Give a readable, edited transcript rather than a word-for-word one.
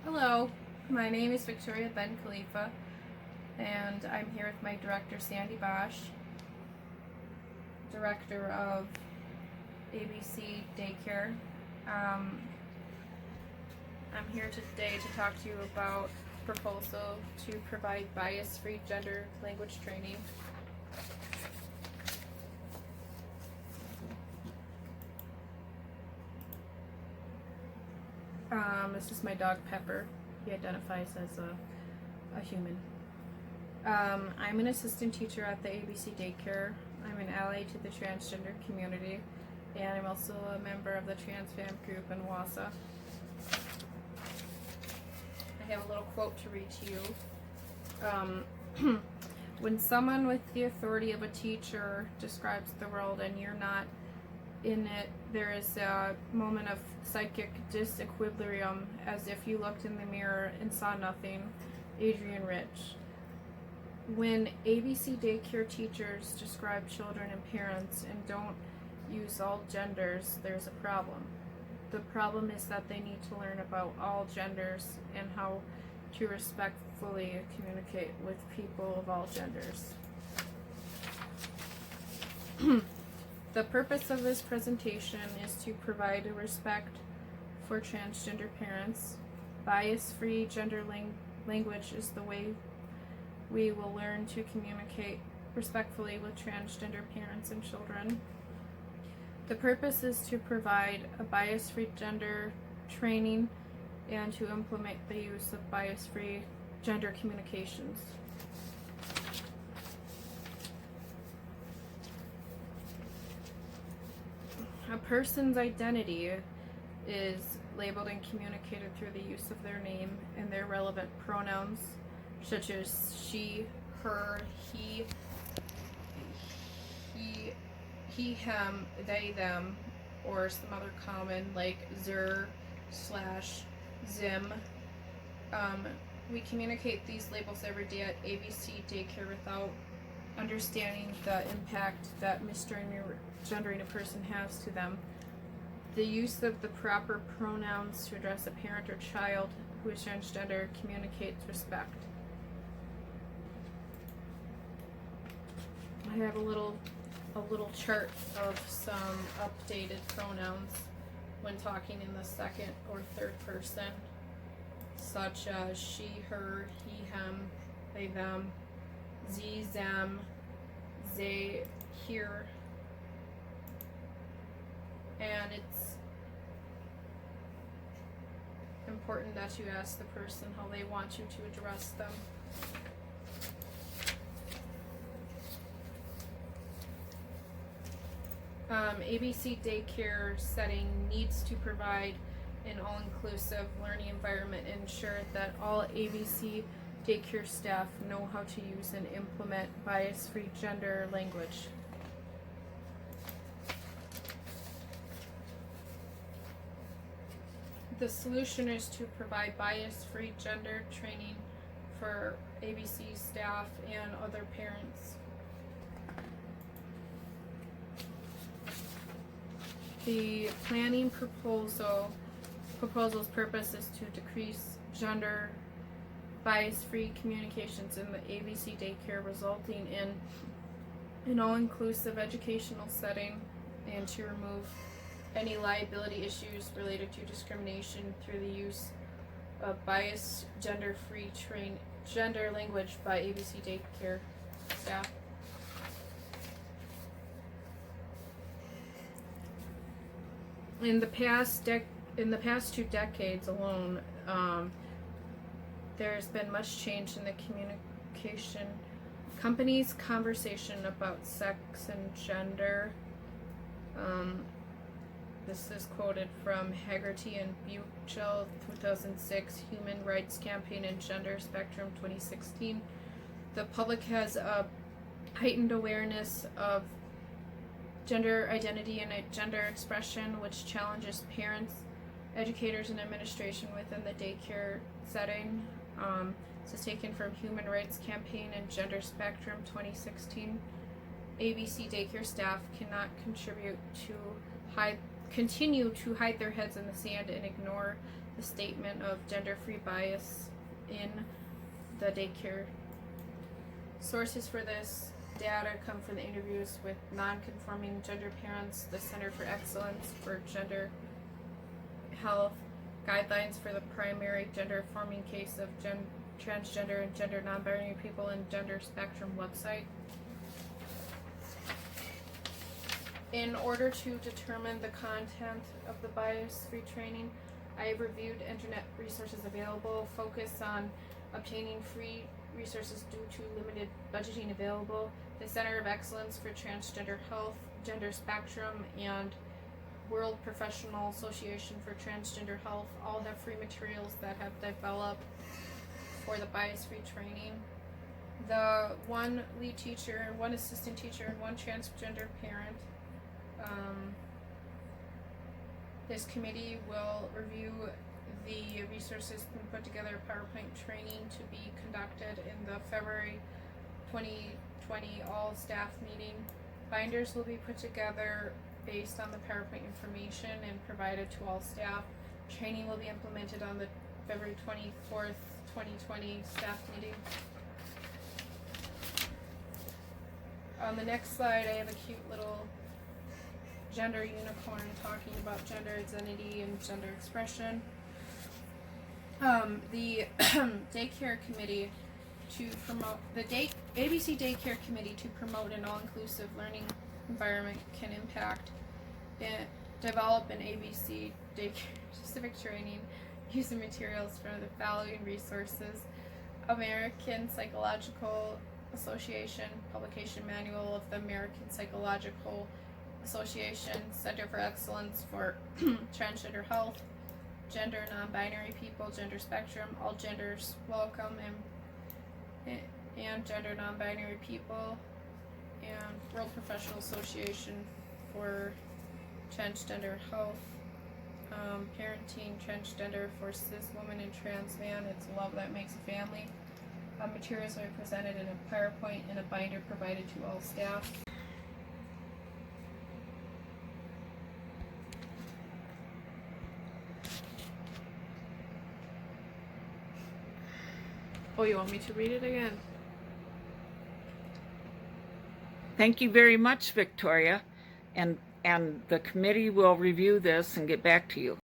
Hello, my name is Victoria Ben Khalifa, and I'm here with my director Sandy Bosch, director of ABC Daycare. Um, I'm here today to talk to you about proposal to provide bias-free gender language training. This is my dog Pepper. He identifies as a human. I'm an assistant teacher at the ABC Daycare. I'm an ally to the transgender community, and I'm also a member of the Trans Fam group in Wausau. I have a little quote to read to you. When someone with the authority of a teacher describes the world and you're not in it, there is a moment of psychic disequilibrium, as if you looked in the mirror and saw nothing. Adrienne Rich. When ABC Daycare teachers describe children and parents and don't use all genders, there's a problem. The problem is that they need to learn about all genders and how to respectfully communicate with people of all genders. The purpose of this presentation is to provide a respect for transgender parents. Bias-free gender language is the way we will learn to communicate respectfully with transgender parents and children. The purpose is to provide a bias-free gender training and to implement the use of bias-free gender communications. A person's identity is labeled and communicated through the use of their name and their relevant pronouns, such as she, her, he, him, they, them, or some other common like zer, slash, zim. We communicate these labels every day at ABC Daycare without understanding the impact that misgendering a person has to them. The use of the proper pronouns to address a parent or child who is transgender communicates respect. I have a little chart of some updated pronouns when talking in the second or third person, such as she, her, he, him, they, them, sie, them, they, here, and it's important that you ask the person how they want you to address them. ABC Daycare setting needs to provide an all-inclusive learning environment and ensure that all ABC Daycare staff know how to use and implement bias-free gender language. The solution is to provide bias-free gender training for ABC staff and other parents. The planning proposal's purpose is to decrease gender bias-free communications in the ABC Daycare, resulting in an all-inclusive educational setting, and to remove any liability issues related to discrimination through the use of biased gender-free gender language by ABC Daycare staff. In the past 2 decades alone, there's been much change in the communication company's conversation about sex and gender. This is quoted from Haggerty and Buchel, 2006, Human Rights Campaign and Gender Spectrum, 2016. The public has a heightened awareness of gender identity and gender expression, which challenges parents, educators, and administration within the daycare setting. This is taken from Human Rights Campaign and Gender Spectrum, 2016. ABC Daycare staff cannot continue to hide their heads in the sand and ignore the statement of gender-free bias in the daycare. Sources for this data come from the interviews with non-conforming gender parents, the Center for Excellence for Gender Health, guidelines for the primary gender-affirming case of transgender and gender non-binary people, and Gender Spectrum website. In order to determine the content of the bias-free training, I have reviewed internet resources available, focus on obtaining free resources due to limited budgeting available. The Center of Excellence for Transgender Health, Gender Spectrum, and World Professional Association for Transgender Health all have free materials that have developed for the bias-free training. The one lead teacher, one assistant teacher, and one transgender parent. This committee will review the resources and put together a PowerPoint training to be conducted in the February 2020 all staff meeting. Binders will be put together based on the PowerPoint information and provided to all staff. Training will be implemented on the February 24th, 2020 staff meeting. On the next slide, I have a cute little gender unicorn talking about gender identity and gender expression. The daycare committee to promote the ABC Daycare Committee to promote an all-inclusive learning environment can impact and develop an ABC daycare specific training using materials from the following resources: American Psychological Association publication manual of the American Psychological Association, Center for Excellence for Transgender Health, Gender Non-Binary People, Gender Spectrum, All Genders Welcome, and Gender Non-Binary People, and World Professional Association for Transgender Health, Parenting Transgender for Cis Woman and Trans Man, It's Love That Makes a Family. Materials are presented in a PowerPoint and a binder provided to all staff. Oh, you want me to read it again? Thank you very much, Victoria, and the committee will review this and get back to you.